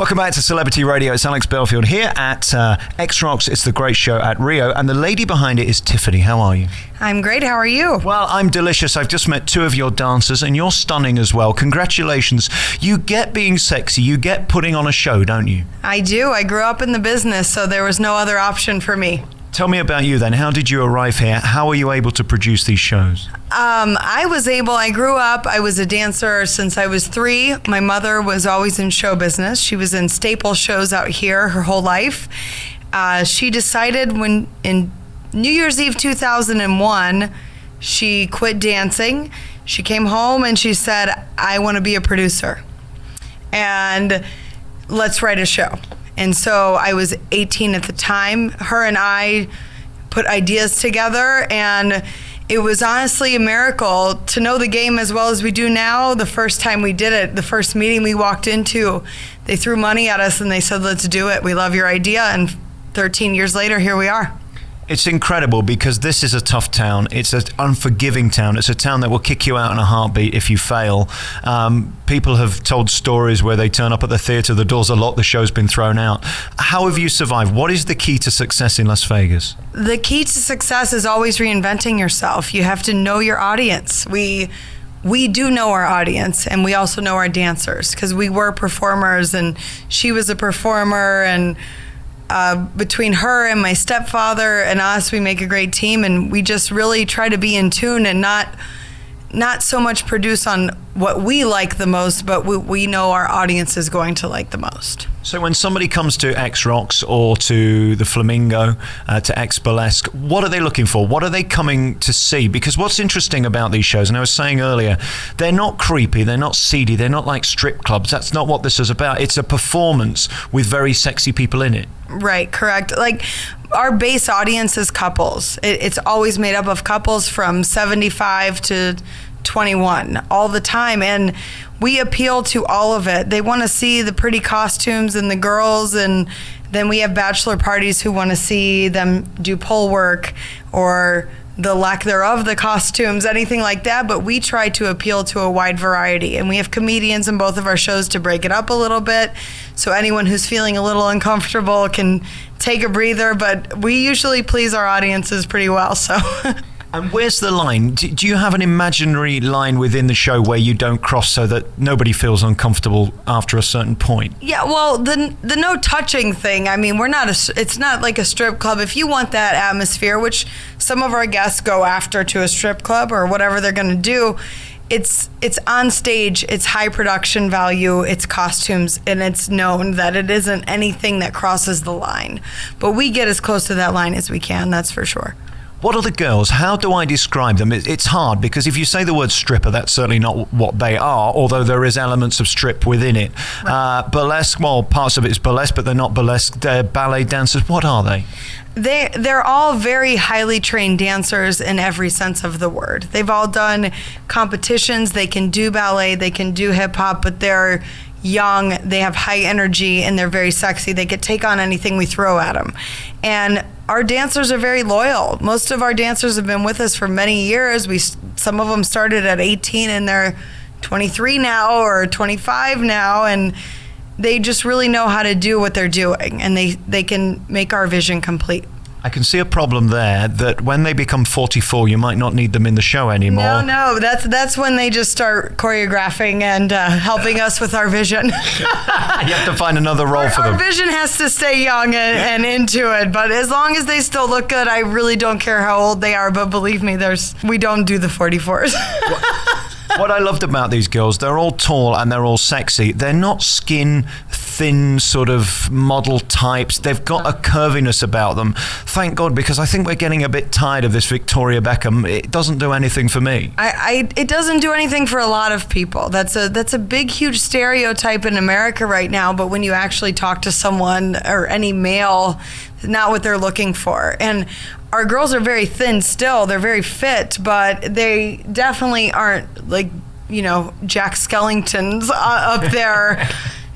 Welcome back to Celebrity Radio. It's Alex Belfield here at X Rocks. It's the great show at Rio. And the lady behind it is Tiffany. How are you? I'm great. How are you? Well, I'm delicious. I've just met two of your dancers and you're stunning as well. Congratulations. You get being sexy. You get putting on a show, don't you? I do. I grew up in the business, so there was no other option for me. Tell me about you then. How did you arrive here? How are you able to produce these shows? I grew up, I was a dancer since I was 3. My mother was always in show business. She was in staple shows out here her whole life. She decided when in New Year's Eve 2001, she quit dancing. She came home and she said, I want to be a producer and let's write a show. And so I was 18 at the time. Her and I put ideas together, and it was honestly a miracle to know the game as well as we do now. The first time we did it, the first meeting we walked into, they threw money at us and they said, let's do it. We love your idea. And 13 years later, here we are. It's incredible because this is a tough town. It's an unforgiving town. It's a town that will kick you out in a heartbeat if you fail. People have told stories where they turn up at the theater, the doors are locked, the show's been thrown out. How have you survived? What is the key to success in Las Vegas? The key to success is always reinventing yourself. You have to know your audience. We do know our audience, and we also know our dancers because we were performers, and she was a performer, and between her and my stepfather and us, we make a great team, and we just really try to be in tune and not so much produce on what we like the most, but we know our audience is going to like the most. So when somebody comes to X Rocks or to the Flamingo, to X Burlesque, what are they looking for? What are they coming to see? Because what's interesting about these shows, and I was saying earlier, they're not creepy, they're not seedy, they're not like strip clubs. That's not what this is about. It's a performance with very sexy people in it. Right, correct. Like, our base audience is couples. It's always made up of couples from 75 to 21 all the time, and we appeal to all of it. They want to see the pretty costumes and the girls, and then we have bachelor parties who want to see them do pole work or the lack thereof, the costumes, anything like that. But we try to appeal to a wide variety, and we have comedians in both of our shows to break it up a little bit, so anyone who's feeling a little uncomfortable can take a breather. But we usually please our audiences pretty well, so. And where's the line? Do you have an imaginary line within the show where you don't cross so that nobody feels uncomfortable after a certain point? Yeah, well, the no touching thing, I mean, it's not like a strip club. If you want that atmosphere, which some of our guests go after to a strip club or whatever they're going to do, it's on stage, it's high production value, it's costumes, and it's known that it isn't anything that crosses the line. But we get as close to that line as we can, that's for sure. What are the girls? How do I describe them? It's hard because if you say the word stripper, that's certainly not what they are, although there is elements of strip within it. Right. Burlesque, well, parts of it is burlesque, but they're not burlesque. They're ballet dancers. What are they? They're all very highly trained dancers in every sense of the word. They've all done competitions. They can do ballet, they can do hip hop, but they're young, they have high energy, and they're very sexy. They could take on anything we throw at them. And our dancers are very loyal. Most of our dancers have been with us for many years. Some of them started at 18 and they're 23 now or 25 now, and they just really know how to do what they're doing, and they can make our vision complete. I can see a problem there, that when they become 44, you might not need them in the show anymore. No, that's when they just start choreographing and helping us with our vision. You have to find another role for them. Our vision has to stay young and into it, but as long as they still look good, I really don't care how old they are, but believe me, we don't do the 44s. What I loved about these girls, they're all tall and they're all sexy. They're not skin thin sort of model types. They've got a curviness about them. Thank God, because I think we're getting a bit tired of this Victoria Beckham. It doesn't do anything for me. It doesn't do anything for a lot of people. That's a big, huge stereotype in America right now, but when you actually talk to someone or any male, not what they're looking for. And our girls are very thin still. They're very fit, but they definitely aren't like, Jack Skellington's up there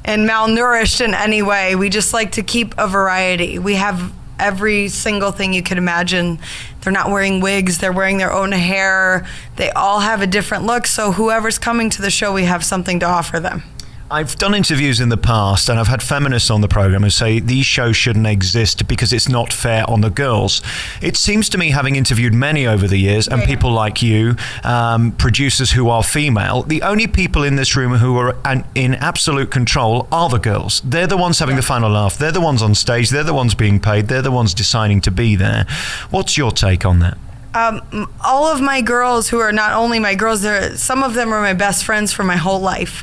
and malnourished in any way. We just like to keep a variety. We have every single thing you could imagine. They're not wearing wigs. They're wearing their own hair. They all have a different look. So whoever's coming to the show, we have something to offer them. I've done interviews in the past and I've had feminists on the program who say these shows shouldn't exist because it's not fair on the girls. It seems to me, having interviewed many over the years and people like you, producers who are female, the only people in this room who are in absolute control are the girls. They're the ones having the final laugh. They're the ones on stage. They're the ones being paid. They're the ones deciding to be there. What's your take on that? All of my girls, who are not only my girls, some of them are my best friends for my whole life.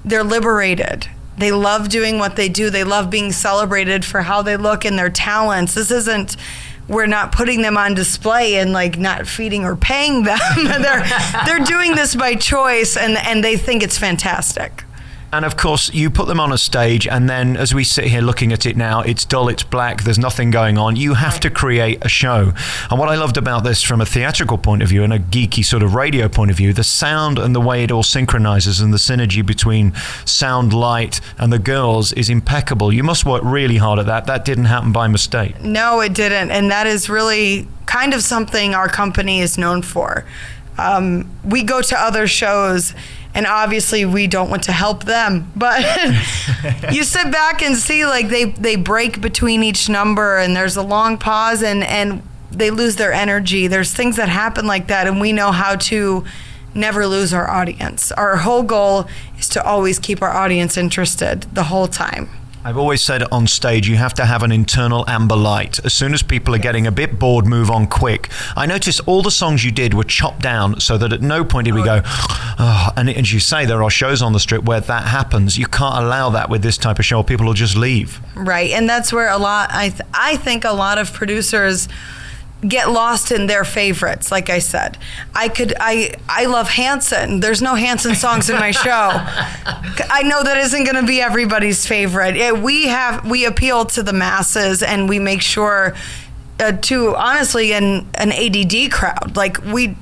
They're liberated. They love doing what they do. They love being celebrated for how they look and their talents. We're not putting them on display and like not feeding or paying them. They're doing this by choice, and they think it's fantastic. And of course, you put them on a stage, and then as we sit here looking at it now, it's dull, it's black, there's nothing going on. You have to create a show. And what I loved about this from a theatrical point of view and a geeky sort of radio point of view, the sound and the way it all synchronizes and the synergy between sound, light, and the girls is impeccable. You must work really hard at that. That didn't happen by mistake. No, it didn't. And that is really kind of something our company is known for. We go to other shows, and obviously we don't want to help them, but you sit back and see like they break between each number, and there's a long pause, and they lose their energy. There's things that happen like that, and we know how to never lose our audience. Our whole goal is to always keep our audience interested the whole time. I've always said on stage, you have to have an internal amber light. As soon as people are getting a bit bored, move on quick. I noticed all the songs you did were chopped down so that at no point did we go, oh, and as you say, there are shows on the strip where that happens. You can't allow that with this type of show. People will just leave. Right, and that's where I think a lot of producers get lost in their favorites. Like I said, I love Hanson. There's no Hanson songs in my show. I know that isn't going to be everybody's favorite. We appeal to the masses, and we make sure to honestly an ADD crowd. Like, we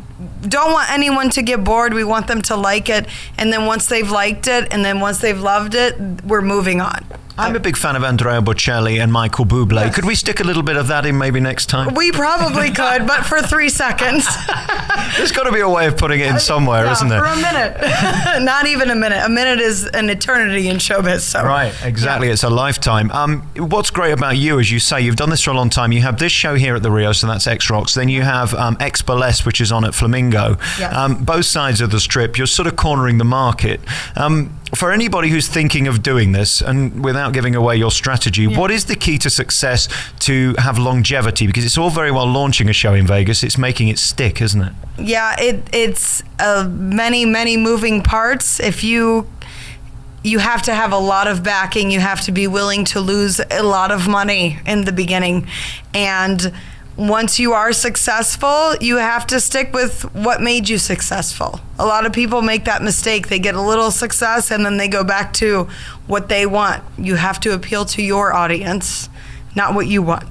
don't want anyone to get bored. We want them to like it, and then once they've liked it, and then once they've loved it, we're moving on. I'm a big fan of Andrea Bocelli and Michael Bublé. Yes. Could we stick a little bit of that in maybe next time? We probably could, but for 3 seconds. There's got to be a way of putting it in somewhere, isn't there? For a minute. Not even a minute. A minute is an eternity in showbiz. So. Right, exactly. Yeah. It's a lifetime. What's great about you, as you say, you've done this for a long time. You have this show here at the Rio, so that's X Rocks. Then you have X Burlesque, which is on at Flamingo. Yes. Both sides of the strip. You're sort of cornering the market. For anybody who's thinking of doing this, and without giving away your strategy, what is the key to success to have longevity? Because it's all very well launching a show in Vegas. It's making it stick, isn't it? Yeah, it's many moving parts. If you have to have a lot of backing. You have to be willing to lose a lot of money in the beginning. And once you are successful, you have to stick with what made you successful. A lot of people make that mistake. They get a little success and then they go back to what they want. You have to appeal to your audience, not what you want.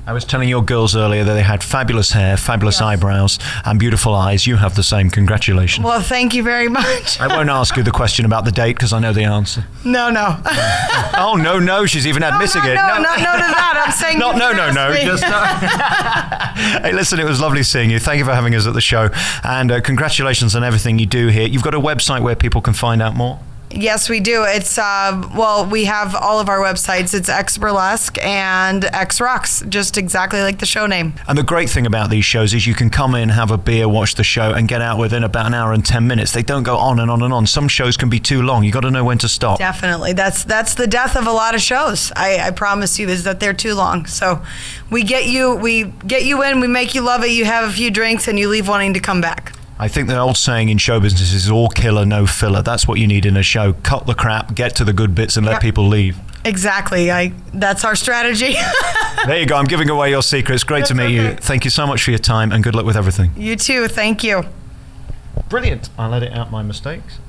I was telling your girls earlier that they had fabulous hair, fabulous eyebrows, and beautiful eyes. You have the same. Congratulations. Well, thank you very much. I won't ask you the question about the date because I know the answer. No. Oh, no. She's even admitting it. No to that. I'm saying no. Just Hey, listen, it was lovely seeing you. Thank you for having us at the show. And congratulations on everything you do here. You've got a website where people can find out more? Yes, we do. It's, we have all of our websites. It's X Burlesque and X Rocks, just exactly like the show name. And the great thing about these shows is you can come in, have a beer, watch the show, and get out within about an hour and 10 minutes. They don't go on and on and on. Some shows can be too long. You got to know when to stop. Definitely. That's the death of a lot of shows. I promise you, is that they're too long. So we get you in, we make you love it, you have a few drinks, and you leave wanting to come back. I think the old saying in show business is all killer, no filler. That's what you need in a show. Cut the crap, get to the good bits, and let people leave. Exactly. That's our strategy. There you go. I'm giving away your secrets. Great to meet you. Thank you so much for your time, and good luck with everything. You too. Thank you. Brilliant. I'll edit out my mistakes.